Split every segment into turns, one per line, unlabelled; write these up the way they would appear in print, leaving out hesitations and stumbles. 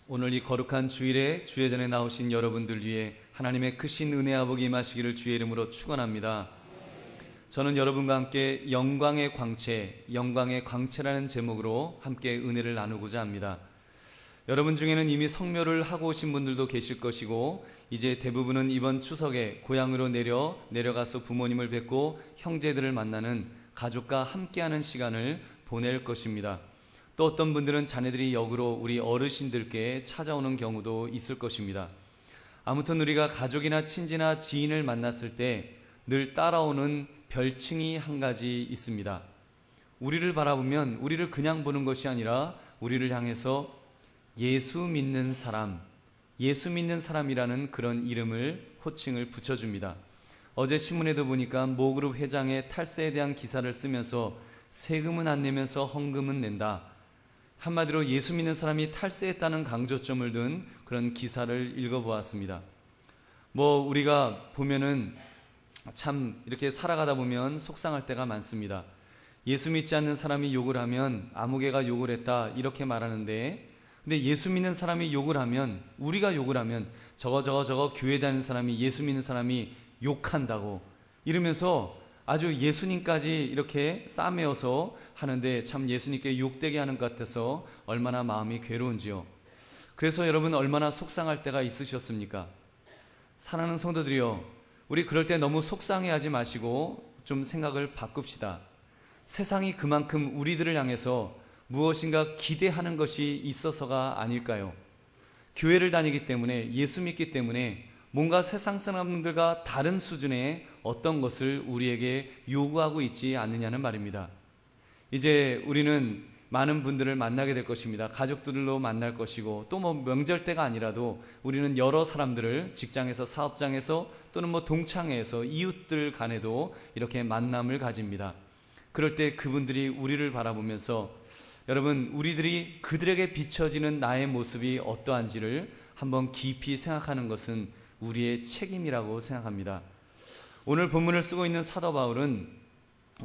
오늘 이 거룩한 주일에 주의 전에 나오신 여러분들 위해 하나님의 크신 은혜와 복이 임하시기를 주의 이름으로 축원합니다. 저는 여러분과 함께 영광의 광채라는 제목으로 함께 은혜를 나누고자 합니다. 여러분 중에는 이미 성묘를 하고 오신 분들도 계실 것이고, 이제 대부분은 이번 추석에 고향으로 내려가서 부모님을 뵙고 형제들을 만나는 가족과 함께하는 시간을 보낼 것입니다. 또 어떤 분들은 자녀들이 역으로 우리 어르신들께 찾아오는 경우도 있을 것입니다. 아무튼 우리가 가족이나 친지나 지인을 만났을 때 늘 따라오는 별칭이 한 가지 있습니다. 우리를 바라보면 우리를 그냥 보는 것이 아니라 우리를 향해서 예수 믿는 사람이라는 그런 호칭을 붙여줍니다. 어제 신문에도 보니까 모그룹 회장의 탈세에 대한 기사를 쓰면서 세금은 안 내면서 헌금은 낸다. 한마디로 예수 믿는 사람이 탈세했다는 강조점을 둔 그런 기사를 읽어보았습니다. 우리가 보면은 참 이렇게 살아가다 보면 속상할 때가 많습니다. 예수 믿지 않는 사람이 욕을 하면 아무개가 욕을 했다 이렇게 말하는데, 근데 예수 믿는 사람이 욕을 하면, 우리가 욕을 하면 저거 교회 다니는 사람이, 예수 믿는 사람이 욕한다고 이러면서 아주 예수님까지 이렇게 싸매어서 하는데, 참 예수님께 욕되게 하는 것 같아서 얼마나 마음이 괴로운지요. 그래서 여러분 얼마나 속상할 때가 있으셨습니까? 사랑하는 성도들이요, 우리 그럴 때 너무 속상해하지 마시고 좀 생각을 바꿉시다. 세상이 그만큼 우리들을 향해서 무엇인가 기대하는 것이 있어서가 아닐까요? 교회를 다니기 때문에, 예수 믿기 때문에 뭔가 세상 사람들과 다른 수준의 어떤 것을 우리에게 요구하고 있지 않느냐는 말입니다. 이제 우리는 많은 분들을 만나게 될 것입니다. 가족들로 만날 것이고, 또 명절 때가 아니라도 우리는 여러 사람들을 직장에서, 사업장에서, 또는 동창회에서, 이웃들 간에도 이렇게 만남을 가집니다. 그럴 때 그분들이 우리를 바라보면서, 여러분, 우리들이 그들에게 비춰지는 나의 모습이 어떠한지를 한번 깊이 생각하는 것은 우리의 책임이라고 생각합니다. 오늘 본문을 쓰고 있는 사도 바울은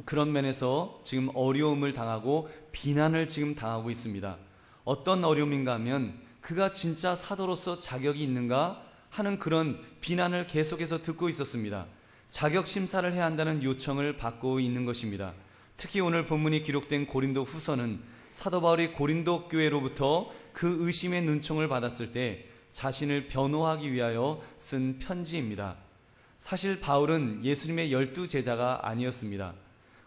그런 면에서 지금 어려움을 당하고 비난을 지금 당하고 있습니다. 어떤 어려움인가 하면, 그가 진짜 사도로서 자격이 있는가 하는 그런 비난을 계속해서 듣고 있었습니다. 자격 심사를 해야 한다는 요청을 받고 있는 것입니다. 특히 오늘 본문이 기록된 고린도 후서는 사도 바울이 고린도 교회로부터 그 의심의 눈총을 받았을 때 자신을 변호하기 위하여 쓴 편지입니다. 사실 바울은 예수님의 12 제자가 아니었습니다.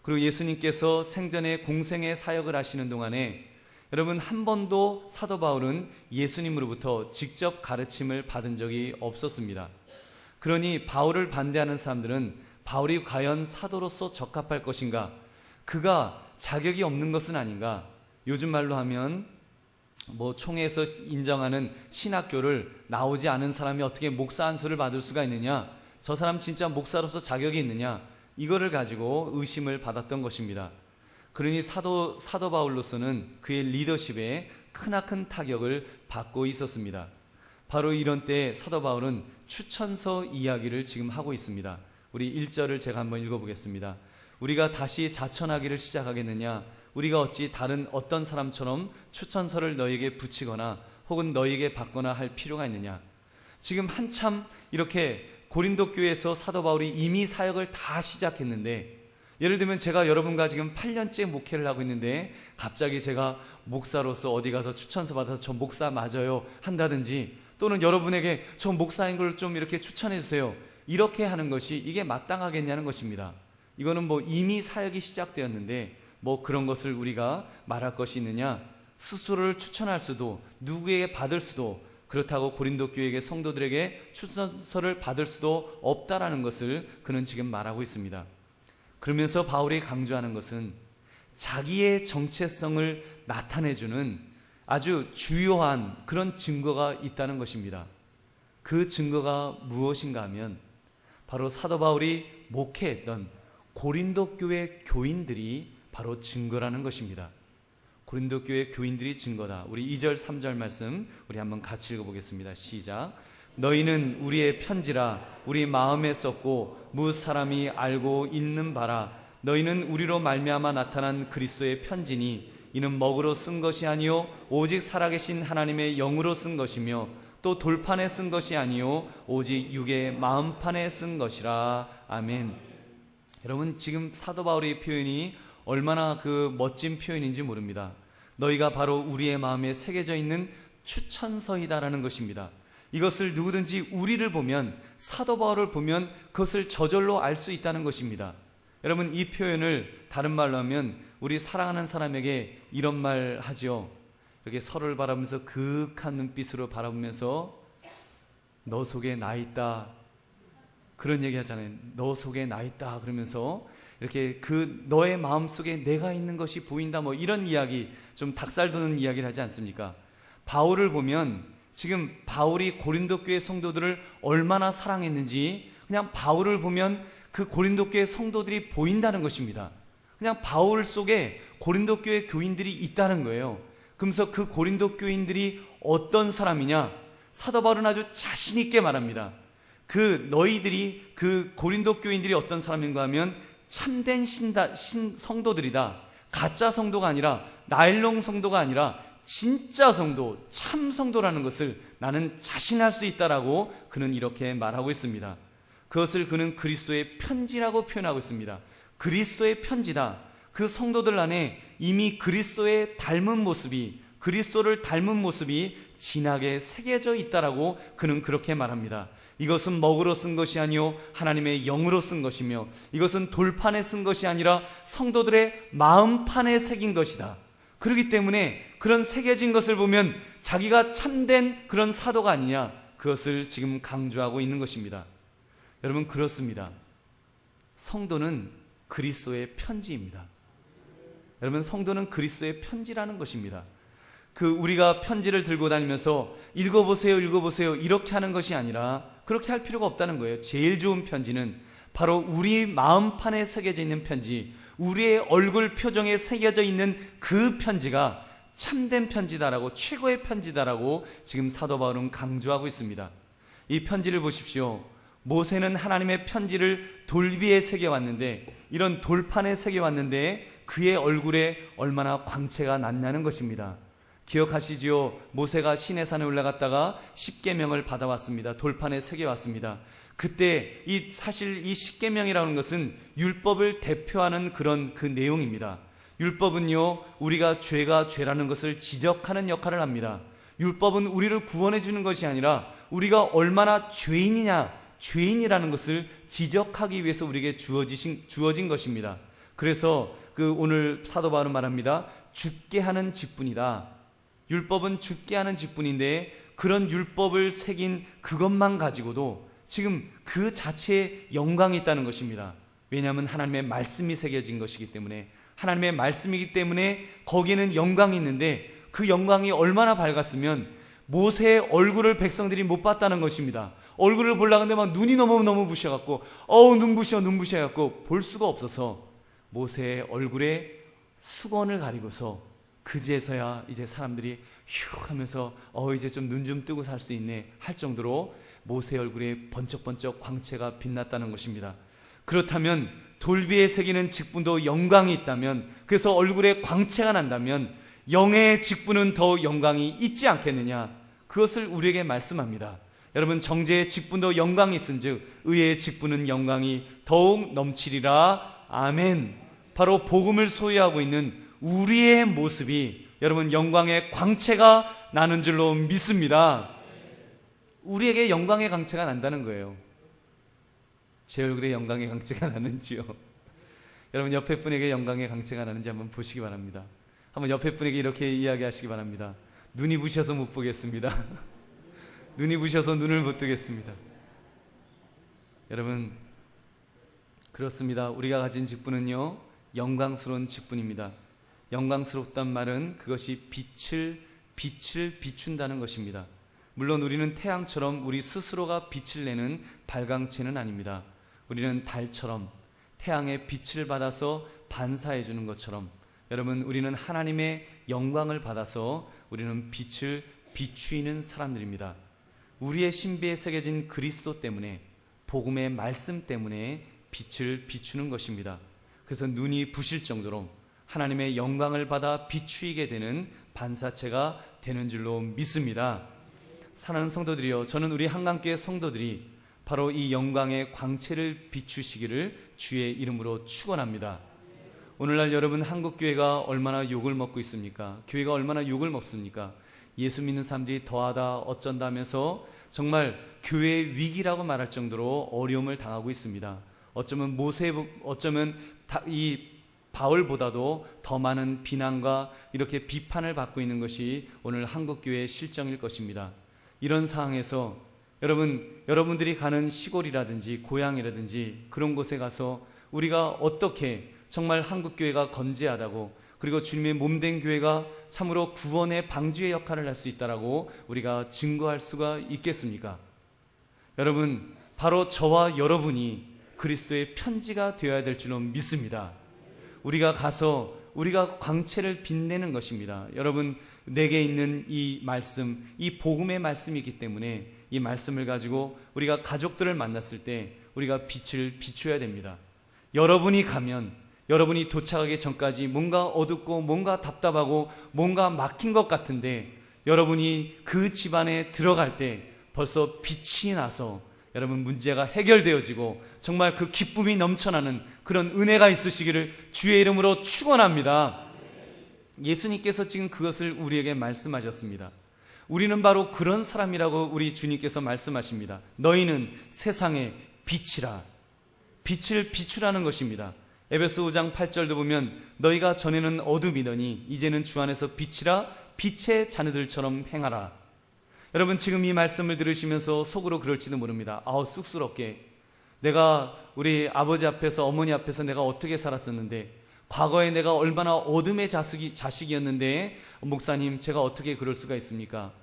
그리고 예수님께서 생전에 공생의 사역을 하시는 동안에 여러분 한 번도 사도 바울은 예수님으로부터 직접 가르침을 받은 적이 없었습니다. 그러니 바울을 반대하는 사람들은 바울이 과연 사도로서 적합할 것인가, 그가 자격이 없는 것은 아닌가, 요즘 말로 하면 총회에서 인정하는 신학교를 나오지 않은 사람이 어떻게 목사 안수를 받을 수가 있느냐, 저 사람 진짜 목사로서 자격이 있느냐, 이거를 가지고 의심을 받았던 것입니다. 그러니 사도 바울로서는 그의 리더십에 크나큰 타격을 받고 있었습니다. 바로 이런 때 사도 바울은 추천서 이야기를 지금 하고 있습니다. 우리 1절을 제가 한번 읽어보겠습니다. 우리가 다시 자천하기를 시작하겠느냐, 우리가 어찌 다른 어떤 사람처럼 추천서를 너에게 붙이거나 혹은 너에게 받거나 할 필요가 있느냐. 지금 한참 이렇게 고린도 교회에서 사도 바울이 이미 사역을 다 시작했는데, 예를 들면 제가 여러분과 지금 8년째 목회를 하고 있는데 갑자기 제가 목사로서 어디 가서 추천서 받아서 저 목사 맞아요 한다든지, 또는 여러분에게 저 목사인 걸 좀 이렇게 추천해 주세요, 이렇게 하는 것이 이게 마땅하겠냐는 것입니다. 이거는 이미 사역이 시작되었는데 그런 것을 우리가 말할 것이 있느냐. 스스로를 추천할 수도, 누구에게 받을 수도, 그렇다고 고린도 교회의 성도들에게 추천서를 받을 수도 없다라는 것을 그는 지금 말하고 있습니다. 그러면서 바울이 강조하는 것은 자기의 정체성을 나타내주는 아주 주요한 그런 증거가 있다는 것입니다. 그 증거가 무엇인가 하면 바로 사도 바울이 목회했던 고린도 교회 교인들이 바로 증거라는 것입니다. 고린도 교회 교인들이 증거다. 우리 2절 3절 말씀 우리 한번 같이 읽어보겠습니다. 시작. 너희는 우리의 편지라 우리 마음에 썼고 무 사람이 알고 읽는 바라. 너희는 우리로 말미암아 나타난 그리스도의 편지니 이는 먹으로 쓴 것이 아니요 오직 살아계신 하나님의 영으로 쓴 것이며 또 돌판에 쓴 것이 아니요 오직 육의 마음판에 쓴 것이라. 아멘. 여러분, 지금 사도 바울의 표현이 얼마나 그 멋진 표현인지 모릅니다. 너희가 바로 우리의 마음에 새겨져 있는 추천서이다라는 것입니다. 이것을 누구든지 우리를 보면, 사도 바울을 보면 그것을 저절로 알 수 있다는 것입니다. 여러분, 이 표현을 다른 말로 하면 우리 사랑하는 사람에게 이런 말 하죠. 이렇게 서로를 바라보면서 그윽한 눈빛으로 바라보면서 너 속에 나 있다, 그런 얘기 하잖아요. 너 속에 나 있다 그러면서 이렇게 그 너의 마음 속에 내가 있는 것이 보인다, 뭐 이런 이야기, 좀 닭살 돋는 이야기를 하지 않습니까? 바울을 보면 지금 바울이 고린도 교회 성도들을 얼마나 사랑했는지 그냥 바울을 보면 그 고린도 교회 성도들이 보인다는 것입니다. 그냥 바울 속에 고린도 교회 교인들이 있다는 거예요. 그러면서 그 고린도 교인들이 어떤 사람이냐? 사도 바울은 아주 자신 있게 말합니다. 그 너희들이, 그 고린도 교인들이 어떤 사람인가 하면 참된 성도들이다. 가짜 성도가 아니라, 나일론 성도가 아니라 진짜 성도, 참 성도라는 것을 나는 자신할 수 있다라고 그는 이렇게 말하고 있습니다. 그것을 그는 그리스도의 편지라고 표현하고 있습니다. 그리스도의 편지다. 그 성도들 안에 이미 그리스도의 닮은 모습이, 그리스도를 닮은 모습이 진하게 새겨져 있다라고 그는 그렇게 말합니다. 이것은 먹으로 쓴 것이 아니요 하나님의 영으로 쓴 것이며 이것은 돌판에 쓴 것이 아니라 성도들의 마음판에 새긴 것이다. 그렇기 때문에 그런 새겨진 것을 보면 자기가 참된 그런 사도가 아니냐, 그것을 지금 강조하고 있는 것입니다. 여러분, 그렇습니다. 성도는 그리스도의 편지입니다. 여러분, 성도는 그리스도의 편지라는 것입니다. 우리가 편지를 들고 다니면서 읽어보세요, 읽어보세요 이렇게 하는 것이 아니라 그렇게 할 필요가 없다는 거예요. 제일 좋은 편지는 바로 우리 마음판에 새겨져 있는 편지, 우리의 얼굴 표정에 새겨져 있는 그 편지가 참된 편지다라고, 최고의 편지다라고 지금 사도 바울은 강조하고 있습니다. 이 편지를 보십시오. 모세는 하나님의 편지를 돌 위에 새겨왔는데, 이런 돌판에 새겨왔는데 그의 얼굴에 얼마나 광채가 났냐는 것입니다. 기억하시지요? 모세가 시내산에 올라갔다가 십계명을 받아왔습니다. 돌판에 새겨왔습니다. 그때 사실 이 십계명이라는 것은 율법을 대표하는 그런 그 내용입니다. 율법은요, 우리가 죄가 죄라는 것을 지적하는 역할을 합니다. 율법은 우리를 구원해 주는 것이 아니라 우리가 얼마나 죄인이라는 것을 지적하기 위해서 우리에게 주어진 것입니다. 그래서 오늘 사도 바울은 말합니다. 죽게 하는 직분이다. 율법은 죽게 하는 직분인데 그런 율법을 새긴 그것만 가지고도 지금 그 자체에 영광이 있다는 것입니다. 왜냐하면 하나님의 말씀이 새겨진 것이기 때문에, 하나님의 말씀이기 때문에 거기에는 영광이 있는데 그 영광이 얼마나 밝았으면 모세의 얼굴을 백성들이 못 봤다는 것입니다. 얼굴을 보려고 하는데 막 눈이 너무 부셔갖고 눈부셔 해갖고 볼 수가 없어서 모세의 얼굴에 수건을 가리고서 그제서야 이제 사람들이 휴 하면서 이제 좀 눈 좀 뜨고 살 수 있네 할 정도로 모세의 얼굴에 번쩍번쩍 광채가 빛났다는 것입니다. 그렇다면 돌 위에 새기는 직분도 영광이 있다면, 그래서 얼굴에 광채가 난다면 영의 직분은 더 영광이 있지 않겠느냐, 그것을 우리에게 말씀합니다. 여러분, 정죄의 직분도 영광이 있은즉 의의 직분은 영광이 더욱 넘치리라. 아멘. 바로 복음을 소유하고 있는 우리의 모습이 여러분 영광의 광채가 나는 줄로 믿습니다. 우리에게 영광의 광채가 난다는 거예요. 제 얼굴에 영광의 광채가 나는지요? 여러분, 옆에 분에게 영광의 광채가 나는지 한번 보시기 바랍니다. 한번 옆에 분에게 이렇게 이야기하시기 바랍니다. 눈이 부셔서 못 보겠습니다. 눈이 부셔서 눈을 못 뜨겠습니다. 여러분, 그렇습니다. 우리가 가진 직분은요, 영광스러운 직분입니다. 영광스럽단 말은 그것이 빛을 비춘다는 것입니다. 물론 우리는 태양처럼 우리 스스로가 빛을 내는 발광체는 아닙니다. 우리는 달처럼 태양의 빛을 받아서 반사해 주는 것처럼, 여러분, 우리는 하나님의 영광을 받아서 우리는 빛을 비추이는 사람들입니다. 우리의 신비에 새겨진 그리스도 때문에, 복음의 말씀 때문에 빛을 비추는 것입니다. 그래서 눈이 부실 정도로, 하나님의 영광을 받아 비추이게 되는 반사체가 되는 줄로 믿습니다. 사랑하는 성도들이여, 저는 우리 한강교회 성도들이 바로 이 영광의 광채를 비추시기를 주의 이름으로 축원합니다. 오늘날 여러분, 한국교회가 얼마나 욕을 먹고 있습니까? 교회가 얼마나 욕을 먹습니까? 예수 믿는 사람들이 더하다 어쩐다 하면서 정말 교회 위기라고 말할 정도로 어려움을 당하고 있습니다. 어쩌면 이 바울보다도 더 많은 비난과 이렇게 비판을 받고 있는 것이 오늘 한국교회의 실정일 것입니다. 이런 상황에서 여러분들이 가는 시골이라든지 고향이라든지 그런 곳에 가서 우리가 어떻게 정말 한국교회가 건재하다고, 그리고 주님의 몸된 교회가 참으로 구원의 방주의 역할을 할 수 있다라고 우리가 증거할 수가 있겠습니까? 여러분, 바로 저와 여러분이 그리스도의 편지가 되어야 될 줄로 믿습니다. 우리가 가서 우리가 광채를 빛내는 것입니다. 여러분, 내게 있는 이 말씀, 이 복음의 말씀이기 때문에 이 말씀을 가지고 우리가 가족들을 만났을 때 우리가 빛을 비춰야 됩니다. 여러분이 가면, 여러분이 도착하기 전까지 뭔가 어둡고 뭔가 답답하고 뭔가 막힌 것 같은데, 여러분이 그 집안에 들어갈 때 벌써 빛이 나서 여러분 문제가 해결되어지고 정말 그 기쁨이 넘쳐나는 그런 은혜가 있으시기를 주의 이름으로 축원합니다. 예수님께서 지금 그것을 우리에게 말씀하셨습니다. 우리는 바로 그런 사람이라고 우리 주님께서 말씀하십니다. 너희는 세상의 빛이라. 빛을 비추라는 것입니다. 에베소 5장 8절도 보면 너희가 전에는 어둠이더니 이제는 주 안에서 빛이라, 빛의 자녀들처럼 행하라. 여러분, 지금 이 말씀을 들으시면서 속으로 그럴지도 모릅니다. 쑥스럽게 내가 우리 아버지 앞에서, 어머니 앞에서 내가 어떻게 살았었는데, 과거에 내가 얼마나 어둠의 자식이었는데 목사님, 제가 어떻게 그럴 수가 있습니까?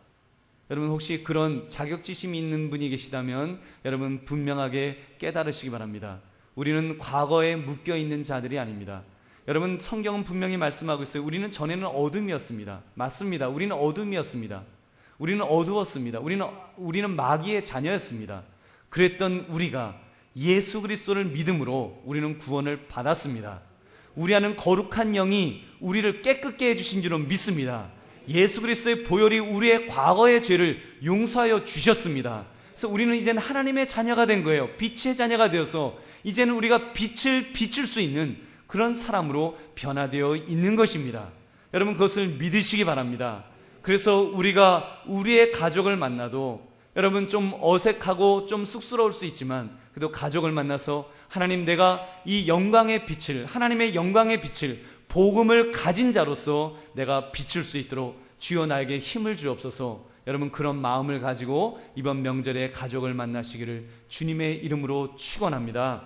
여러분, 혹시 그런 자격지심이 있는 분이 계시다면 여러분 분명하게 깨달으시기 바랍니다. 우리는 과거에 묶여있는 자들이 아닙니다. 여러분, 성경은 분명히 말씀하고 있어요. 우리는 전에는 어둠이었습니다. 맞습니다. 우리는 어둠이었습니다. 우리는 어두웠습니다. 우리는 마귀의 자녀였습니다. 그랬던 우리가 예수 그리스도를 믿음으로 우리는 구원을 받았습니다. 우리 안은 거룩한 영이 우리를 깨끗게 해주신 줄로 믿습니다. 예수 그리스도의 보혈이 우리의 과거의 죄를 용서하여 주셨습니다. 그래서 우리는 이제는 하나님의 자녀가 된 거예요. 빛의 자녀가 되어서 이제는 우리가 빛을 비출 수 있는 그런 사람으로 변화되어 있는 것입니다. 여러분, 그것을 믿으시기 바랍니다. 그래서 우리가 우리의 가족을 만나도 여러분 좀 어색하고 좀 쑥스러울 수 있지만 그래도 가족을 만나서 하나님, 내가 이 영광의 빛을, 하나님의 영광의 빛을, 복음을 가진 자로서 내가 비출 수 있도록 주여 나에게 힘을 주옵소서. 여러분, 그런 마음을 가지고 이번 명절에 가족을 만나시기를 주님의 이름으로 축원합니다.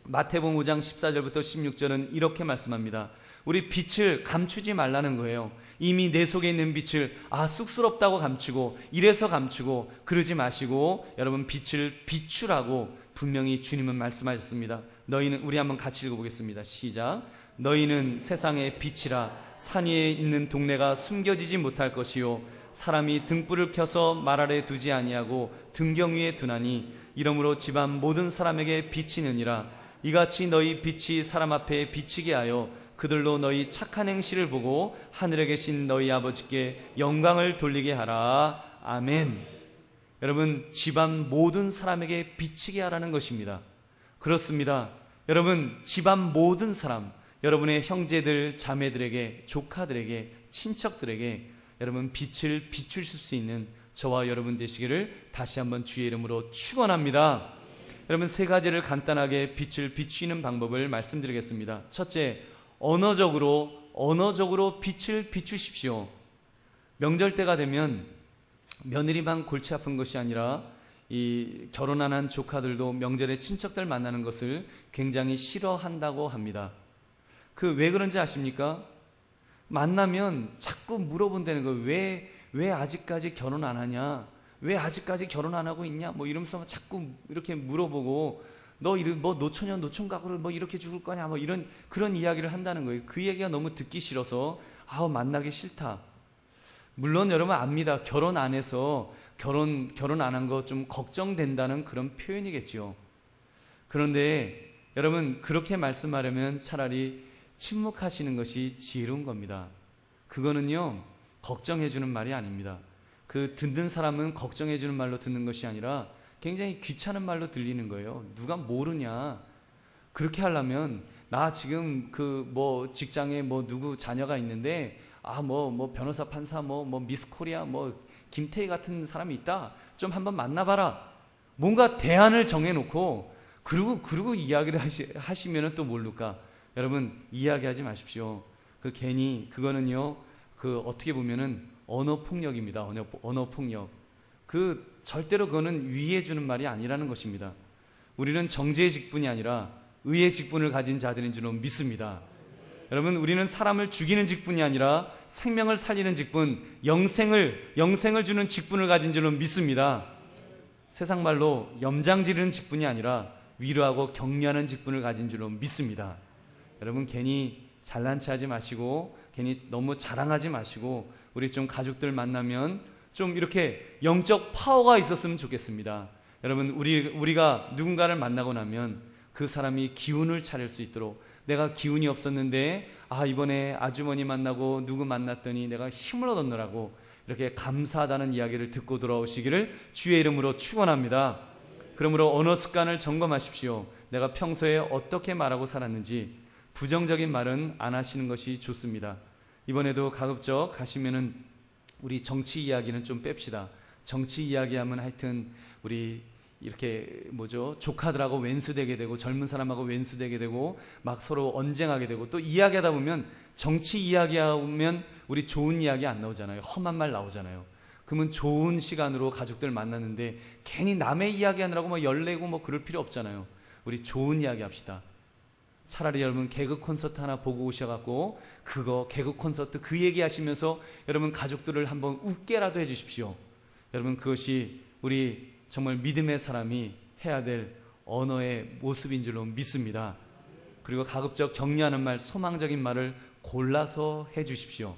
마태복음 5장 14절부터 16절은 이렇게 말씀합니다. 우리 빛을 감추지 말라는 거예요. 이미 내 속에 있는 빛을 쑥스럽다고 감추고 이래서 감추고 그러지 마시고 여러분 빛을 비추라고 분명히 주님은 말씀하셨습니다. 너희는, 우리 한번 같이 읽어보겠습니다. 시작. 너희는 세상의 빛이라. 산 위에 있는 동네가 숨겨지지 못할 것이요 사람이 등불을 켜서 말 아래 두지 아니하고 등경 위에 두나니 이러므로 집안 모든 사람에게 비치느니라. 이같이 너희 빛이 사람 앞에 비치게 하여 그들로 너희 착한 행실을 보고 하늘에 계신 너희 아버지께 영광을 돌리게 하라. 아멘. 여러분, 집안 모든 사람에게 비치게 하라는 것입니다. 그렇습니다. 여러분, 집안 모든 사람, 여러분의 형제들, 자매들에게, 조카들에게, 친척들에게 여러분 빛을 비추실 수 있는 저와 여러분 되시기를 다시 한번 주의 이름으로 축원합니다. 여러분, 세 가지를 간단하게 빛을 비추는 방법을 말씀드리겠습니다. 첫째, 언어적으로 빛을 비추십시오. 명절 때가 되면 며느리만 골치 아픈 것이 아니라 이 결혼 안 한 조카들도 명절에 친척들 만나는 것을 굉장히 싫어한다고 합니다. 왜 그런지 아십니까? 만나면 자꾸 물어본다는 거예요. 왜 아직까지 결혼 안 하냐? 왜 아직까지 결혼 안 하고 있냐? 이러면서 자꾸 이렇게 물어보고, 너 노처녀 노총각으로 이렇게 죽을 거냐? 그런 이야기를 한다는 거예요. 그 얘기가 너무 듣기 싫어서 만나기 싫다. 물론 여러분 압니다. 결혼 안 해서 결혼 안 한 거 좀 걱정된다는 그런 표현이겠지요. 그런데 여러분, 그렇게 말씀하려면 차라리 침묵하시는 것이 지혜로운 겁니다. 그거는요, 걱정해주는 말이 아닙니다. 그 듣는 사람은 걱정해주는 말로 듣는 것이 아니라 굉장히 귀찮은 말로 들리는 거예요. 누가 모르냐. 그렇게 하려면 나 지금 직장에 누구 자녀가 있는데 변호사 판사 미스 코리아 김태희 같은 사람이 있다. 좀 한번 만나봐라. 뭔가 대안을 정해놓고 그러고 이야기를 하시면은 또 모를까. 여러분, 이야기하지 마십시오. 괜히 그거는요, 어떻게 보면은 언어 폭력입니다. 언어 폭력. 절대로 그거는 위해 주는 말이 아니라는 것입니다. 우리는 정죄의 직분이 아니라 의의 직분을 가진 자들인 줄로 믿습니다. 여러분, 우리는 사람을 죽이는 직분이 아니라 생명을 살리는 직분, 영생을 주는 직분을 가진 줄로 믿습니다. 세상 말로 염장 지르는 직분이 아니라 위로하고 격려하는 직분을 가진 줄로 믿습니다. 여러분, 괜히 잘난 체 하지 마시고 괜히 너무 자랑하지 마시고 우리 좀 가족들 만나면 좀 이렇게 영적 파워가 있었으면 좋겠습니다. 여러분, 우리가 누군가를 만나고 나면 그 사람이 기운을 차릴 수 있도록, 내가 기운이 없었는데 이번에 아주머니 만나고 누구 만났더니 내가 힘을 얻었노라고 이렇게 감사하다는 이야기를 듣고 돌아오시기를 주의 이름으로 축원합니다. 그러므로 언어 습관을 점검하십시오. 내가 평소에 어떻게 말하고 살았는지. 부정적인 말은 안 하시는 것이 좋습니다. 이번에도 가급적 가시면은 우리 정치 이야기는 좀 뺍시다. 정치 이야기하면 하여튼 우리 이렇게 조카들하고 왼수되게 되고 젊은 사람하고 왼수되게 되고 막 서로 언쟁하게 되고, 또 이야기하다 보면 정치 이야기하면 우리 좋은 이야기 안 나오잖아요. 험한 말 나오잖아요. 그러면 좋은 시간으로 가족들 만났는데 괜히 남의 이야기 하느라고 열내고 그럴 필요 없잖아요. 우리 좋은 이야기 합시다. 차라리 여러분 개그 콘서트 하나 보고 오셔갖고 개그 콘서트 얘기 하시면서 여러분 가족들을 한번 웃게라도 해주십시오. 여러분, 그것이 우리 정말 믿음의 사람이 해야 될 언어의 모습인 줄로 믿습니다. 그리고 가급적 격려하는 말, 소망적인 말을 골라서 해주십시오.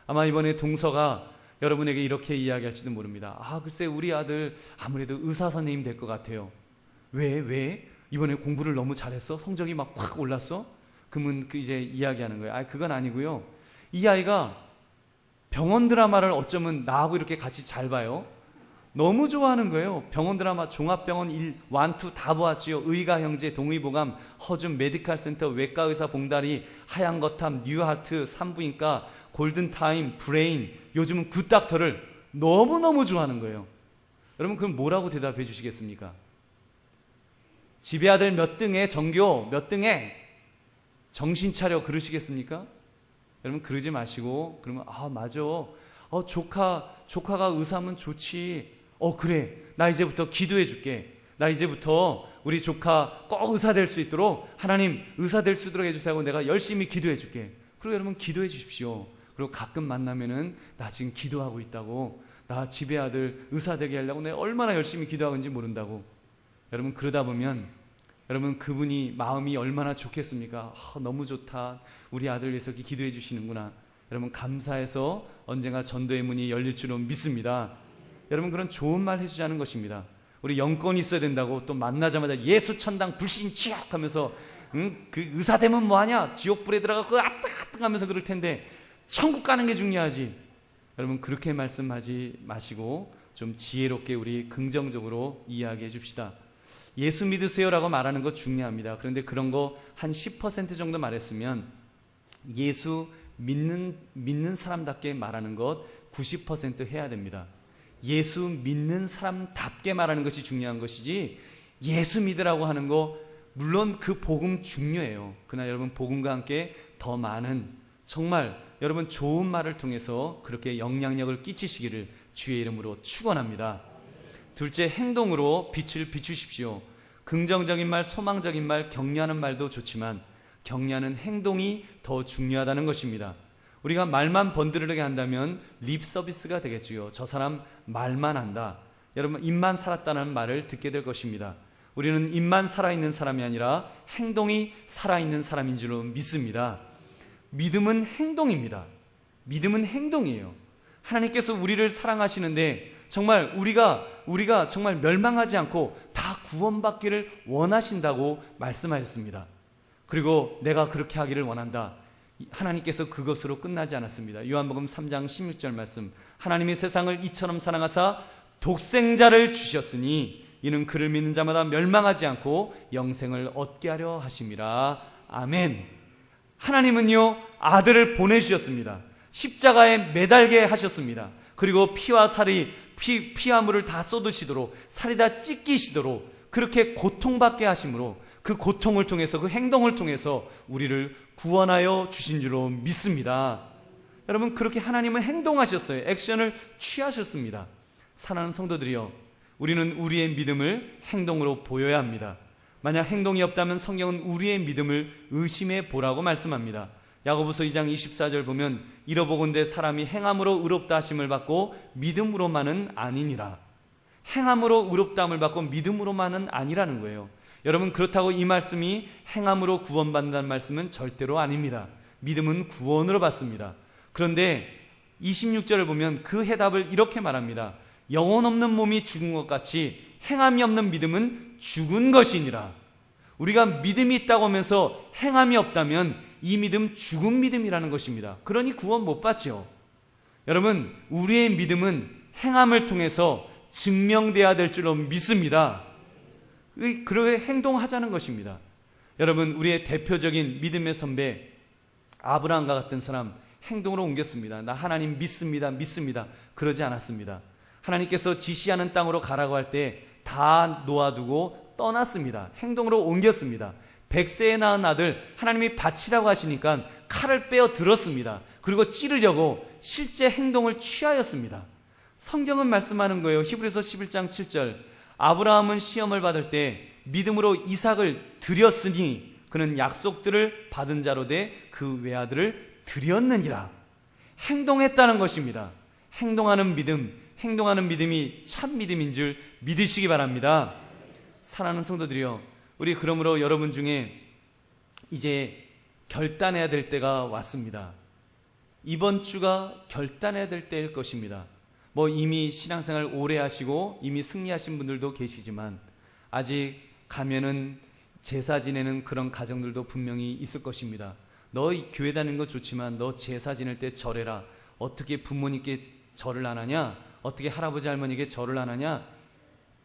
아마 이번에 동서가 여러분에게 이렇게 이야기할지도 모릅니다. 글쎄 우리 아들 아무래도 의사 선생님 될 것 같아요. 왜? 이번에 공부를 너무 잘했어? 성적이 막 확 올랐어? 그러면 이제 이야기하는 거예요. 그건 아니고요. 이 아이가 병원 드라마를 어쩌면 나하고 이렇게 같이 잘 봐요. 너무 좋아하는 거예요. 병원 드라마, 종합병원 1, 2 다 보았지요. 의가 형제, 동의보감, 허준 메디칼센터, 외과의사 봉다리, 하얀 거탑, 뉴하트, 산부인과, 골든타임, 브레인, 요즘은 굿닥터를 너무너무 좋아하는 거예요. 여러분, 그럼 뭐라고 대답해 주시겠습니까? 집에 아들 몇 등에, 전교 몇 등에, 정신 차려 그러시겠습니까? 여러분, 그러지 마시고, 그러면 맞아. 조카가 의사면 좋지. 그래. 나 이제부터 기도해 줄게. 나 이제부터 우리 조카 꼭 의사 될 수 있도록 하나님 의사 될 수 있도록 해주세요 하고 내가 열심히 기도해 줄게. 그리고 여러분 기도해 주십시오. 그리고 가끔 만나면은 나 지금 기도하고 있다고, 나 집에 아들 의사 되게 하려고 내가 얼마나 열심히 기도하고 있는지 모른다고. 여러분, 그러다 보면 여러분 그분이 마음이 얼마나 좋겠습니까? 너무 좋다. 우리 아들 위해서 기도해 주시는구나. 여러분 감사해서 언젠가 전도의 문이 열릴 줄로 믿습니다. 여러분, 그런 좋은 말 해주자는 것입니다. 우리 영권이 있어야 된다고 또 만나자마자 예수 천당 불신 지옥 하면서 그 의사 되면 뭐하냐? 지옥불에 들어가고 아뜩아뜩 하면서 그럴 텐데 천국 가는 게 중요하지. 여러분, 그렇게 말씀하지 마시고 좀 지혜롭게 우리 긍정적으로 이야기해 줍시다. 예수 믿으세요라고 말하는 거 중요합니다. 그런데 그런 거 한 10% 정도 말했으면 예수 믿는 사람답게 말하는 것 90% 해야 됩니다. 예수 믿는 사람답게 말하는 것이 중요한 것이지, 예수 믿으라고 하는 거 물론 그 복음 중요해요. 그러나 여러분 복음과 함께 더 많은 정말 여러분 좋은 말을 통해서 그렇게 영향력을 끼치시기를 주의 이름으로 축원합니다. 둘째, 행동으로 빛을 비추십시오. 긍정적인 말, 소망적인 말, 격려하는 말도 좋지만 격려하는 행동이 더 중요하다는 것입니다. 우리가 말만 번드르르게 한다면 립 서비스가 되겠지요. 저 사람 말만 한다. 여러분, 입만 살았다는 말을 듣게 될 것입니다. 우리는 입만 살아있는 사람이 아니라 행동이 살아있는 사람인 줄로 믿습니다. 믿음은 행동입니다. 믿음은 행동이에요. 하나님께서 우리를 사랑하시는데 정말 우리가 정말 멸망하지 않고 다 구원받기를 원하신다고 말씀하셨습니다. 그리고 내가 그렇게 하기를 원한다. 하나님께서 그것으로 끝나지 않았습니다. 요한복음 3장 16절 말씀, 하나님이 세상을 이처럼 사랑하사 독생자를 주셨으니 이는 그를 믿는 자마다 멸망하지 않고 영생을 얻게 하려 하심이라. 아멘. 하나님은요, 아들을 보내주셨습니다. 십자가에 매달게 하셨습니다. 그리고 피와 살이 피와 물을 다 쏟으시도록, 살이 다 찢기시도록 그렇게 고통받게 하심으로 그 고통을 통해서, 그 행동을 통해서 우리를 구원하여 주신 줄로 믿습니다. 여러분, 그렇게 하나님은 행동하셨어요. 액션을 취하셨습니다. 사랑하는 성도들이여, 우리는 우리의 믿음을 행동으로 보여야 합니다. 만약 행동이 없다면 성경은 우리의 믿음을 의심해 보라고 말씀합니다. 야고보서 2장 24절 보면 이러보건대 사람이 행함으로 의롭다 하심을 받고 믿음으로만은 아니니라. 행함으로 의롭다함을 받고 믿음으로만은 아니라는 거예요. 여러분, 그렇다고 이 말씀이 행함으로 구원받는다는 말씀은 절대로 아닙니다. 믿음은 구원으로 받습니다. 그런데 26절을 보면 그 해답을 이렇게 말합니다. 영혼 없는 몸이 죽은 것 같이 행함이 없는 믿음은 죽은 것이니라. 우리가 믿음이 있다고 하면서 행함이 없다면 이 믿음 죽은 믿음이라는 것입니다. 그러니 구원 못 받죠. 여러분, 우리의 믿음은 행함을 통해서 증명돼야 될 줄로 믿습니다. 그렇게 행동하자는 것입니다. 여러분, 우리의 대표적인 믿음의 선배 아브라함과 같은 사람 행동으로 옮겼습니다. 나 하나님 믿습니다. 그러지 않았습니다. 하나님께서 지시하는 땅으로 가라고 할 때 다 놓아두고 떠났습니다. 행동으로 옮겼습니다. 100세에 낳은 아들 하나님이 바치라고 하시니까 칼을 빼어 들었습니다. 그리고 찌르려고 실제 행동을 취하였습니다. 성경은 말씀하는 거예요. 히브리서 11장 7절, 아브라함은 시험을 받을 때 믿음으로 이삭을 드렸으니 그는 약속들을 받은 자로 돼 그 외아들을 드렸느니라. 행동했다는 것입니다. 행동하는 믿음이 참 믿음인 줄 믿으시기 바랍니다. 사랑하는 성도들이여, 우리 그러므로 여러분 중에 이제 결단해야 될 때가 왔습니다. 이번 주가 결단해야 될 때일 것입니다. 이미 신앙생활 오래 하시고 이미 승리하신 분들도 계시지만 아직 가면은 제사 지내는 그런 가정들도 분명히 있을 것입니다. 너 교회 다니는 거 좋지만 너 제사 지낼 때 절해라. 어떻게 부모님께 절을 안 하냐? 어떻게 할아버지 할머니에게 절을 안 하냐?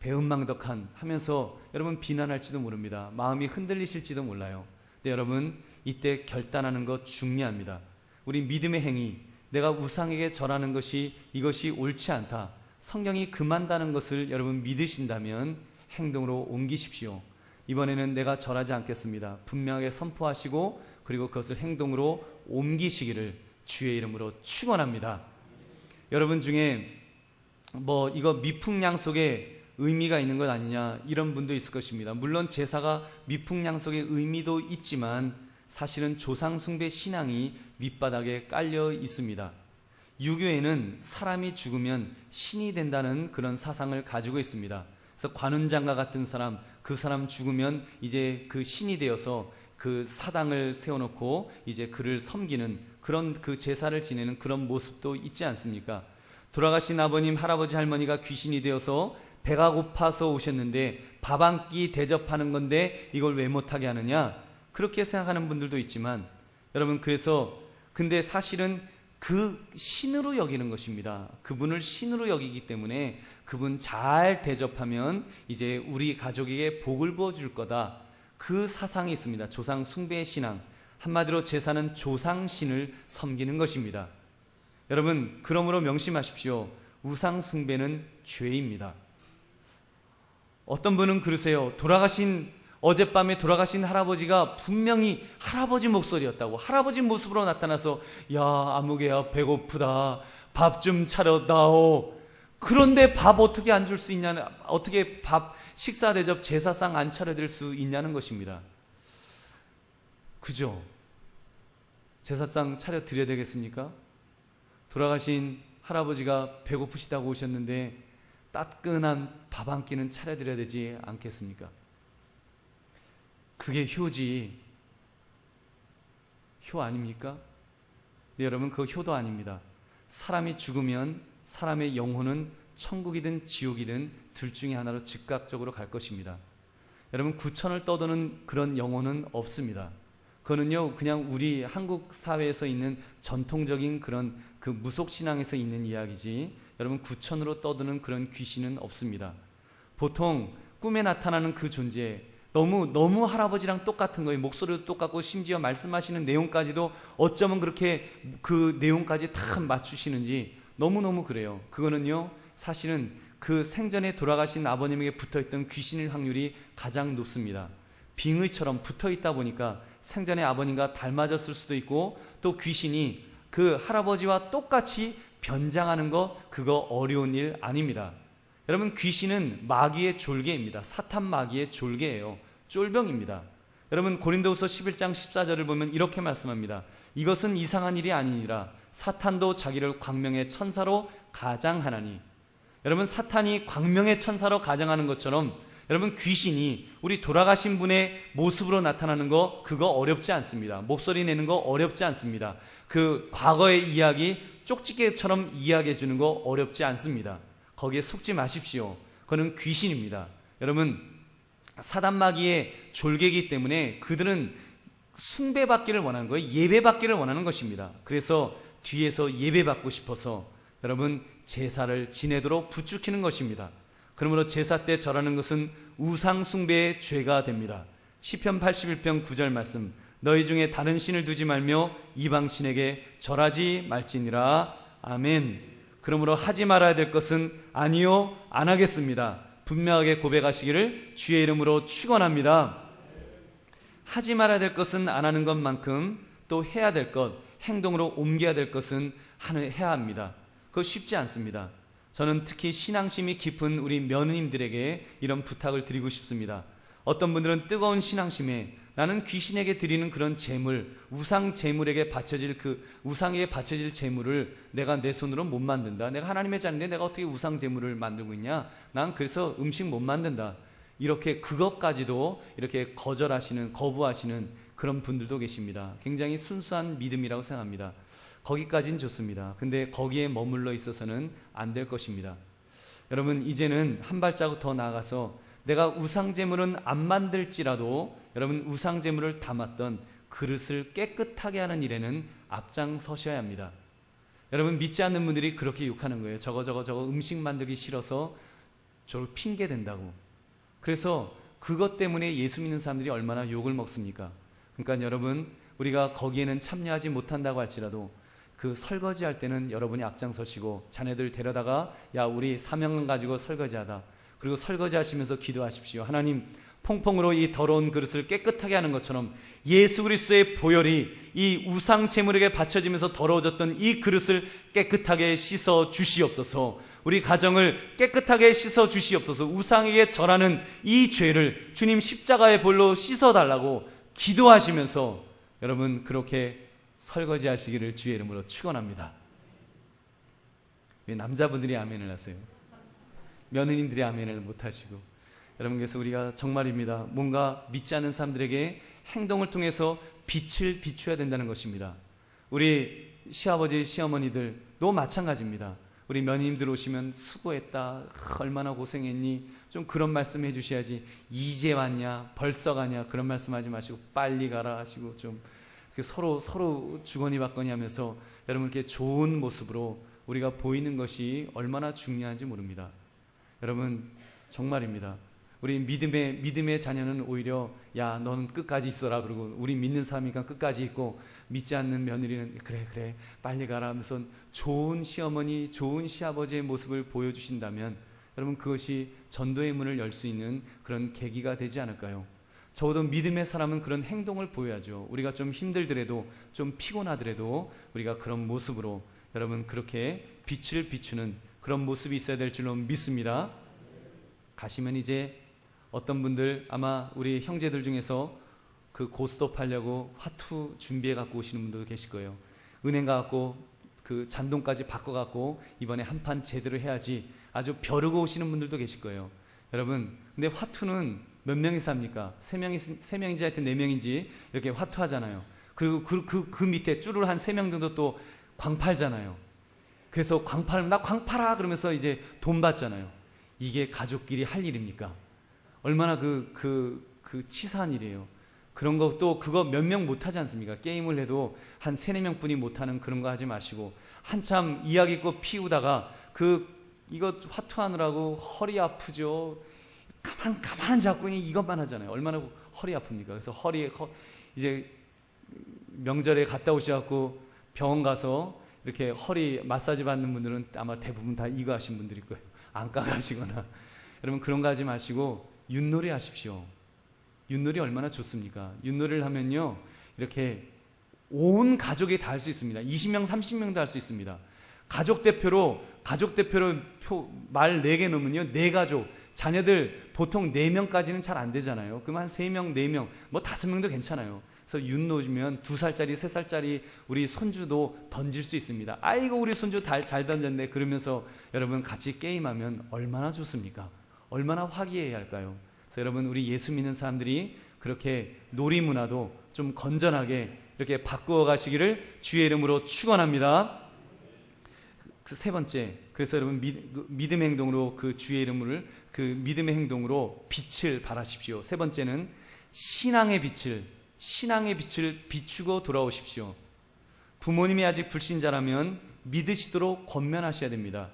배은망덕한 하면서 여러분 비난할지도 모릅니다. 마음이 흔들리실지도 몰라요. 근데 여러분, 이때 결단하는 것 중요합니다. 우리 믿음의 행위, 내가 우상에게 절하는 이것이 옳지 않다, 성경이 금한다는 것을 여러분 믿으신다면 행동으로 옮기십시오. 이번에는 내가 절하지 않겠습니다. 분명하게 선포하시고 그리고 그것을 행동으로 옮기시기를 주의 이름으로 축원합니다. 여러분 중에 이거 미풍양속에 의미가 있는 것 아니냐 이런 분도 있을 것입니다. 물론 제사가 미풍양속의 의미도 있지만 사실은 조상숭배 신앙이 밑바닥에 깔려 있습니다. 유교에는 사람이 죽으면 신이 된다는 그런 사상을 가지고 있습니다. 그래서 관운장과 같은 사람, 그 사람 죽으면 이제 그 신이 되어서 그 사당을 세워놓고 이제 그를 섬기는 그런 그 제사를 지내는 그런 모습도 있지 않습니까? 돌아가신 아버님, 할아버지, 할머니가 귀신이 되어서 배가 고파서 오셨는데 밥 한 끼 대접하는 건데 이걸 왜 못하게 하느냐? 그렇게 생각하는 분들도 있지만 여러분, 근데 사실은 그 신으로 여기는 것입니다. 그분을 신으로 여기기 때문에 그분 잘 대접하면 이제 우리 가족에게 복을 부어줄 거다. 그 사상이 있습니다. 조상 숭배의 신앙. 한마디로 제사는 조상신을 섬기는 것입니다. 여러분, 그러므로 명심하십시오. 우상 숭배는 죄입니다. 어떤 분은 그러세요. 어젯밤에 돌아가신 할아버지가 분명히 할아버지 목소리였다고, 할아버지 모습으로 나타나서 야 아무개야 배고프다, 밥 좀 차려다오. 그런데 밥 어떻게 안 줄 수 있냐는, 어떻게 밥 식사 대접 제사상 안 차려드릴 수 있냐는 것입니다. 그죠? 제사상 차려드려야 되겠습니까? 돌아가신 할아버지가 배고프시다고 오셨는데 따끈한 밥 한 끼는 차려드려야 되지 않겠습니까? 그게 효 아닙니까? 네, 여러분, 그 효도 아닙니다. 사람이 죽으면 사람의 영혼은 천국이든 지옥이든 둘 중에 하나로 즉각적으로 갈 것입니다. 여러분, 구천을 떠도는 그런 영혼은 없습니다. 그거는요, 그냥 우리 한국 사회에서 있는 전통적인 그런 그 무속신앙에서 있는 이야기지, 여러분 구천으로 떠드는 그런 귀신은 없습니다. 보통 꿈에 나타나는 그 존재, 너무 할아버지랑 똑같은 거예요. 목소리도 똑같고 심지어 말씀하시는 내용까지도 어쩌면 그렇게 그 내용까지 다 맞추시는지 너무너무 그래요. 그거는요, 사실은 그 생전에 돌아가신 아버님에게 붙어있던 귀신일 확률이 가장 높습니다. 빙의처럼 붙어있다 보니까 생전에 아버님과 닮아졌을 수도 있고, 또 귀신이 그 할아버지와 똑같이 변장하는 거, 그거 어려운 일 아닙니다. 여러분, 귀신은 마귀의 졸개입니다. 사탄 마귀의 졸개예요. 쫄병입니다. 여러분, 고린도후서 11장 14절을 보면 이렇게 말씀합니다. 이것은 이상한 일이 아니니라 사탄도 자기를 광명의 천사로 가장하나니. 여러분, 사탄이 광명의 천사로 가장하는 것처럼 여러분, 귀신이 우리 돌아가신 분의 모습으로 나타나는 거, 그거 어렵지 않습니다. 목소리 내는 거 어렵지 않습니다. 그 과거의 이야기 쪽지게처럼 이야기해 주는 거 어렵지 않습니다. 거기에 속지 마십시오. 그거는 귀신입니다. 여러분, 사단 마귀의 졸개이기 때문에 그들은 숭배받기를 원하는 거예요. 예배받기를 원하는 것입니다. 그래서 뒤에서 예배받고 싶어서 여러분 제사를 지내도록 부추기는 것입니다. 그러므로 제사 때 절하는 것은 우상 숭배의 죄가 됩니다. 시편 81편 9절 말씀, 너희 중에 다른 신을 두지 말며 이방 신에게 절하지 말지니라. 아멘. 그러므로 하지 말아야 될 것은 아니요, 안 하겠습니다. 분명하게 고백하시기를 주의 이름으로 축원합니다. 하지 말아야 될 것은 안 하는 것만큼 또 해야 될 것, 행동으로 옮겨야 될 것은 해야 합니다. 그거 쉽지 않습니다. 저는 특히 신앙심이 깊은 우리 며느님들에게 이런 부탁을 드리고 싶습니다. 어떤 분들은 뜨거운 신앙심에 나는 귀신에게 드리는 그런 제물, 우상 제물에게 바쳐질 그 우상에게 바쳐질 제물을 내가 내 손으로 못 만든다. 내가 하나님의 자녀인데 내가 어떻게 우상 제물을 만들고 있냐? 난 그래서 음식 못 만든다. 이렇게 그것까지도 이렇게 거부하시는 그런 분들도 계십니다. 굉장히 순수한 믿음이라고 생각합니다. 거기까지는 좋습니다. 근데 거기에 머물러 있어서는 안 될 것입니다. 여러분, 이제는 한 발자국 더 나아가서 내가 우상제물은 안 만들지라도 여러분 우상제물을 담았던 그릇을 깨끗하게 하는 일에는 앞장서셔야 합니다. 여러분, 믿지 않는 분들이 그렇게 욕하는 거예요. 저거 음식 만들기 싫어서 저를 핑계 댄다고. 그래서 그것 때문에 예수 믿는 사람들이 얼마나 욕을 먹습니까? 그러니까 여러분, 우리가 거기에는 참여하지 못한다고 할지라도 그 설거지할 때는 여러분이 앞장서시고 자녀들 데려다가 야, 우리 사명 가지고 설거지하다. 그리고 설거지하시면서 기도하십시오. 하나님, 퐁퐁으로 이 더러운 그릇을 깨끗하게 하는 것처럼 예수 그리스도의 보혈이 이 우상 제물에게 바쳐지면서 더러워졌던 이 그릇을 깨끗하게 씻어 주시옵소서. 우리 가정을 깨끗하게 씻어 주시옵소서. 우상에게 절하는 이 죄를 주님 십자가의 볼로 씻어달라고 기도하시면서 여러분 그렇게 설거지하시기를 주의 이름으로 축원합니다. 왜 남자분들이 아멘을 하세요? 며느님들이 아멘을 못하시고. 여러분, 그래서 우리가 정말입니다, 뭔가 믿지 않는 사람들에게 행동을 통해서 빛을 비춰야 된다는 것입니다. 우리 시아버지 시어머니들도 마찬가지입니다. 우리 며느님들 오시면 수고했다, 얼마나 고생했니, 좀 그런 말씀 해주셔야지 이제 왔냐, 벌써 가냐, 그런 말씀하지 마시고 빨리 가라 하시고 좀 서로 주거니 받거니 하면서 여러분 이렇게 좋은 모습으로 우리가 보이는 것이 얼마나 중요한지 모릅니다. 여러분, 정말입니다. 우리 믿음의 자녀는 오히려 야, 너는 끝까지 있어라. 그러고 우리 믿는 사람이니까 끝까지 있고, 믿지 않는 며느리는 그래 빨리 가라 하면서 좋은 시어머니, 좋은 시아버지의 모습을 보여주신다면 여러분 그것이 전도의 문을 열 수 있는 그런 계기가 되지 않을까요? 적어도 믿음의 사람은 그런 행동을 보여야죠. 우리가 좀 힘들더라도, 좀 피곤하더라도 우리가 그런 모습으로 여러분 그렇게 빛을 비추는 그런 모습이 있어야 될 줄로 믿습니다. 가시면 이제 어떤 분들, 아마 우리 형제들 중에서 그 고스톱 하려고 화투 준비해 갖고 오시는 분도 계실 거예요. 은행 가갖고 그 잔돈까지 바꿔갖고 이번에 한 판 제대로 해야지 아주 벼르고 오시는 분들도 계실 거예요. 여러분, 근데 화투는 몇 명이서 합니까? 3명인지 하여튼 4명인지 이렇게 화투 하잖아요. 그리고 그 밑에 쭈를 한 3명 정도 또 광팔잖아요. 그래서 나 광팔아 그러면서 이제 돈 받잖아요. 이게 가족끼리 할 일입니까? 얼마나 그 치사한 일이에요. 그런 것도 그거 몇 명 못하지 않습니까? 게임을 해도 한 3-4명 뿐이 못하는 그런 거 하지 마시고 한참 이야기꽃 피우다가 이거 화투하느라고 허리 아프죠. 가만한 작군이 이것만 하잖아요. 얼마나 허리 아픕니까? 그래서 이제 명절에 갔다 오셔갖고 병원 가서 이렇게 허리 마사지 받는 분들은 아마 대부분 다 이거 하신 분들일 거예요. 안과 가시거나. 여러분 그런 거 하지 마시고 윷놀이 하십시오. 윷놀이 얼마나 좋습니까? 윷놀이를 하면요 이렇게 온 가족이 다 할 수 있습니다. 20명 30명도 할 수 있습니다. 가족 대표로 말 4개 넘으면요 4가족 자녀들 보통 4명까지는 잘 안 되잖아요. 그럼 한 3명 4명 뭐 5명도 괜찮아요. 그래서 윷 놓으면 2살짜리 3살짜리 우리 손주도 던질 수 있습니다. 아이고 우리 손주 잘 던졌네 그러면서 여러분 같이 게임하면 얼마나 좋습니까? 얼마나 화기애애해야 할까요? 그래서 여러분 우리 예수 믿는 사람들이 그렇게 놀이 문화도 좀 건전하게 이렇게 바꾸어 가시기를 주의 이름으로 축원합니다. 세 번째, 그래서 여러분 믿음의 행동으로 주의 이름을 믿음의 행동으로 빛을 발하십시오. 세 번째는 신앙의 빛을 비추고 돌아오십시오. 부모님이 아직 불신자라면 믿으시도록 권면하셔야 됩니다.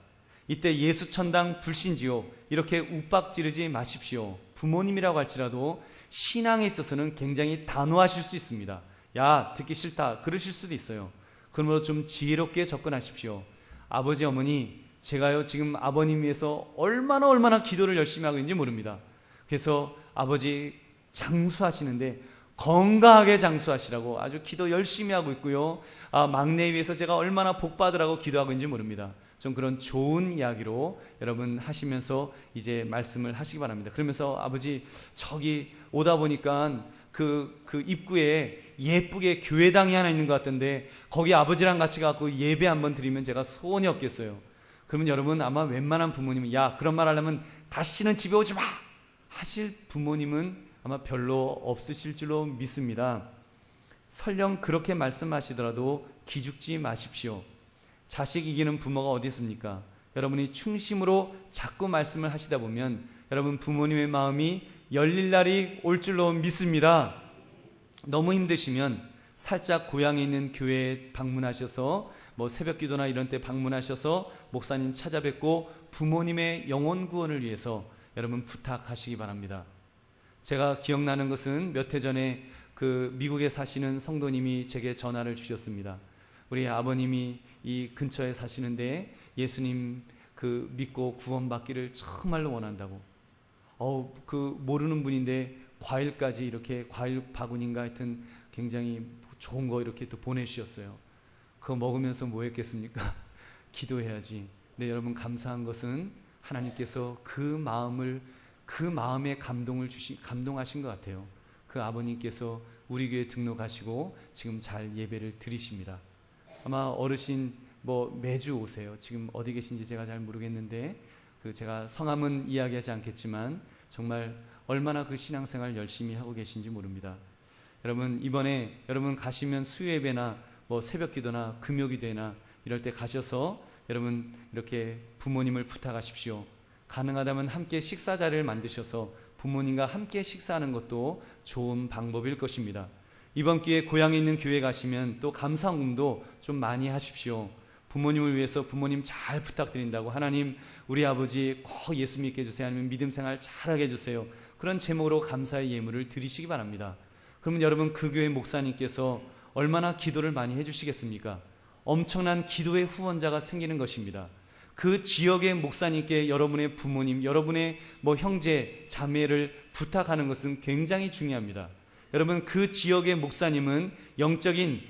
이때 예수 천당 불신지요 이렇게 욱박지르지 마십시오. 부모님이라고 할지라도 신앙에 있어서는 굉장히 단호하실 수 있습니다. 야 듣기 싫다 그러실 수도 있어요. 그러므로 좀 지혜롭게 접근하십시오. 아버지 어머니 제가요 지금 아버님 위해서 얼마나 기도를 열심히 하고 있는지 모릅니다. 그래서 아버지 장수하시는데 건강하게 장수하시라고 아주 기도 열심히 하고 있고요. 막내 위해서 제가 얼마나 복 받으라고 기도하고 있는지 모릅니다. 좀 그런 좋은 이야기로 여러분 하시면서 이제 말씀을 하시기 바랍니다. 그러면서 아버지 저기 오다 보니까 그 입구에 예쁘게 교회당이 하나 있는 것 같던데 거기 아버지랑 같이 가고 예배 한번 드리면 제가 소원이 없겠어요. 그러면 여러분 아마 웬만한 부모님은 야 그런 말 하려면 다시는 집에 오지 마 하실 부모님은 아마 별로 없으실 줄로 믿습니다. 설령 그렇게 말씀하시더라도 기죽지 마십시오. 자식 이기는 부모가 어디 있습니까? 여러분이 충심으로 자꾸 말씀을 하시다 보면 여러분 부모님의 마음이 열릴 날이 올 줄로 믿습니다. 너무 힘드시면 살짝 고향에 있는 교회에 방문하셔서 뭐 새벽기도나 이런 때 방문하셔서 목사님 찾아뵙고 부모님의 영혼 구원을 위해서 여러분 부탁하시기 바랍니다. 제가 기억나는 것은 몇 해 전에 미국에 사시는 성도님이 제게 전화를 주셨습니다. 우리 아버님이 이 근처에 사시는데 예수님 믿고 구원받기를 정말로 원한다고. 모르는 분인데 과일까지 이렇게 과일 바구니인가 하여튼 굉장히 좋은 거 이렇게 또 보내주셨어요. 그거 먹으면서 뭐 했겠습니까? 기도해야지. 근데 여러분 감사한 것은 하나님께서 그 마음에 감동하신 것 같아요. 그 아버님께서 우리 교회 등록하시고 지금 잘 예배를 드리십니다. 아마 어르신 매주 오세요. 지금 어디 계신지 제가 잘 모르겠는데 제가 성함은 이야기하지 않겠지만 정말 얼마나 그 신앙생활 열심히 하고 계신지 모릅니다. 여러분 이번에 여러분 가시면 수요예배나 새벽기도나 금요기도나 이럴 때 가셔서 여러분 이렇게 부모님을 부탁하십시오. 가능하다면 함께 식사 자리를 만드셔서 부모님과 함께 식사하는 것도 좋은 방법일 것입니다. 이번 기회에 고향에 있는 교회 가시면 또 감사헌금도 좀 많이 하십시오. 부모님을 위해서 부모님 잘 부탁드린다고 하나님 우리 아버지 꼭 예수 믿게 해주세요. 아니면 믿음 생활 잘하게 해주세요. 그런 제목으로 감사의 예물을 드리시기 바랍니다. 그러면 여러분 그 교회 목사님께서 얼마나 기도를 많이 해주시겠습니까? 엄청난 기도의 후원자가 생기는 것입니다. 그 지역의 목사님께 여러분의 부모님, 여러분의 형제, 자매를 부탁하는 것은 굉장히 중요합니다. 여러분 그 지역의 목사님은 영적인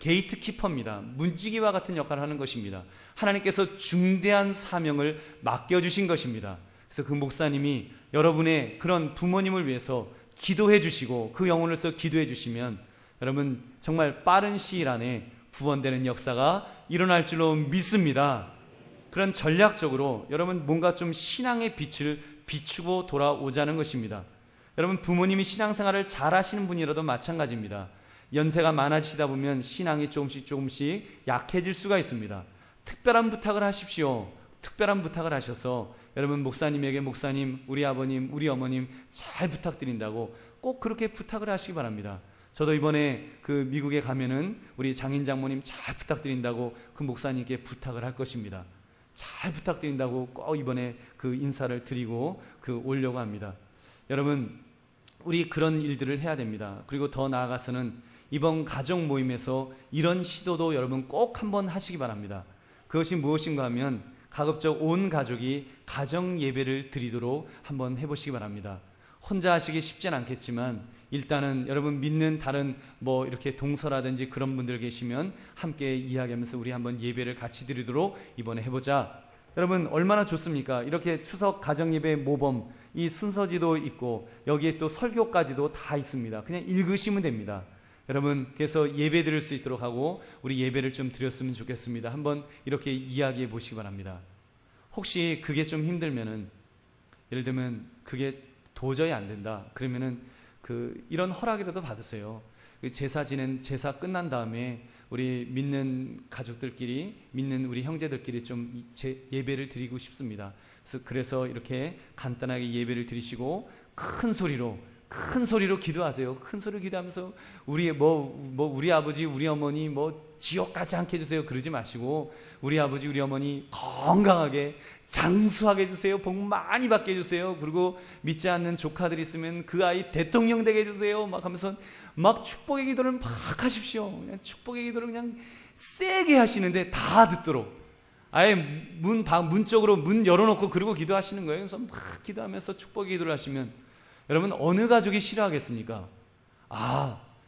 게이트키퍼입니다. 문지기와 같은 역할을 하는 것입니다. 하나님께서 중대한 사명을 맡겨주신 것입니다. 그래서 그 목사님이 여러분의 그런 부모님을 위해서 기도해 주시고 그 영혼을 써 기도해 주시면 여러분 정말 빠른 시일 안에 구원되는 역사가 일어날 줄로 믿습니다. 그런 전략적으로 여러분 뭔가 좀 신앙의 빛을 비추고 돌아오자는 것입니다. 여러분 부모님이 신앙생활을 잘 하시는 분이라도 마찬가지입니다. 연세가 많아지다 보면 신앙이 조금씩 약해질 수가 있습니다. 특별한 부탁을 하십시오. 특별한 부탁을 하셔서 여러분 목사님에게 목사님, 우리 아버님, 우리 어머님 잘 부탁드린다고 꼭 그렇게 부탁을 하시기 바랍니다. 저도 이번에 그 미국에 가면은 우리 장인 장모님 잘 부탁드린다고 그 목사님께 부탁을 할 것입니다. 잘 부탁드린다고 꼭 이번에 그 인사를 드리고 오려고 합니다. 여러분, 우리 그런 일들을 해야 됩니다. 그리고 더 나아가서는 이번 가정 모임에서 이런 시도도 여러분 꼭 한번 하시기 바랍니다. 그것이 무엇인가 하면 가급적 온 가족이 가정 예배를 드리도록 한번 해보시기 바랍니다. 혼자 하시기 쉽진 않겠지만 일단은 여러분 믿는 다른 이렇게 동서라든지 그런 분들 계시면 함께 이야기하면서 우리 한번 예배를 같이 드리도록 이번에 해보자. 여러분 얼마나 좋습니까? 이렇게 추석 가정예배 모범 이 순서지도 있고 여기에 또 설교까지도 다 있습니다. 그냥 읽으시면 됩니다. 여러분 그래서 예배 드릴 수 있도록 하고 우리 예배를 좀 드렸으면 좋겠습니다. 한번 이렇게 이야기해 보시기 바랍니다. 혹시 그게 좀 힘들면은 예를 들면 그게 도저히 안 된다 그러면은 이런 허락이라도 받으세요. 제사 끝난 다음에 우리 믿는 가족들끼리 믿는 우리 형제들끼리 좀 예배를 드리고 싶습니다. 그래서 이렇게 간단하게 예배를 드리시고 큰 소리로 기도하세요. 큰 소리로 기도하면서 우리 아버지 우리 어머니 지옥 가지 않게 해주세요 그러지 마시고 우리 아버지 우리 어머니 건강하게 장수하게 해주세요. 복 많이 받게 해주세요. 그리고 믿지 않는 조카들이 있으면 그 아이 대통령 되게 해주세요. 막 하면서 막 축복의 기도를 막 하십시오. 그냥 축복의 기도를 그냥 세게 하시는데 다 듣도록 아예 문 쪽으로 문 열어놓고 그리고 기도하시는 거예요. 그래서 막 기도하면서 축복의 기도를 하시면 여러분 어느 가족이 싫어하겠습니까?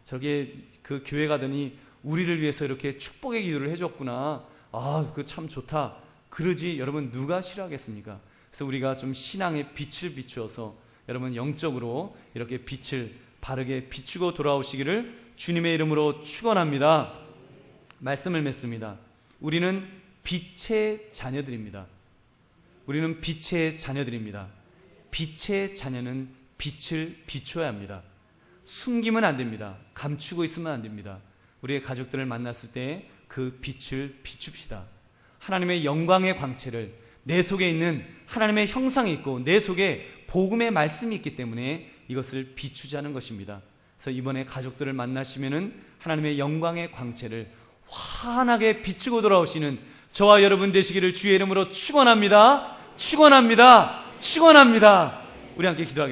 저게 그 교회 가더니 우리를 위해서 이렇게 축복의 기도를 해줬구나. 그거 참 좋다. 그러지 여러분 누가 싫어하겠습니까? 그래서 우리가 좀 신앙의 빛을 비추어서 여러분 영적으로 이렇게 빛을 바르게 비추고 돌아오시기를 주님의 이름으로 축원합니다. 말씀을 맺습니다. 우리는 빛의 자녀들입니다. 우리는 빛의 자녀들입니다. 빛의 자녀는 빛을 비춰야 합니다. 숨기면 안 됩니다. 감추고 있으면 안 됩니다. 우리의 가족들을 만났을 때 그 빛을 비춥시다. 하나님의 영광의 광채를 내 속에 있는 하나님의 형상이 있고 내 속에 복음의 말씀이 있기 때문에 이것을 비추자는 것입니다. 그래서 이번에 가족들을 만나시면은 하나님의 영광의 광채를 환하게 비추고 돌아오시는 저와 여러분 되시기를 주의 이름으로 축원합니다. 축원합니다. 축원합니다. 우리 함께 기도하겠습니다.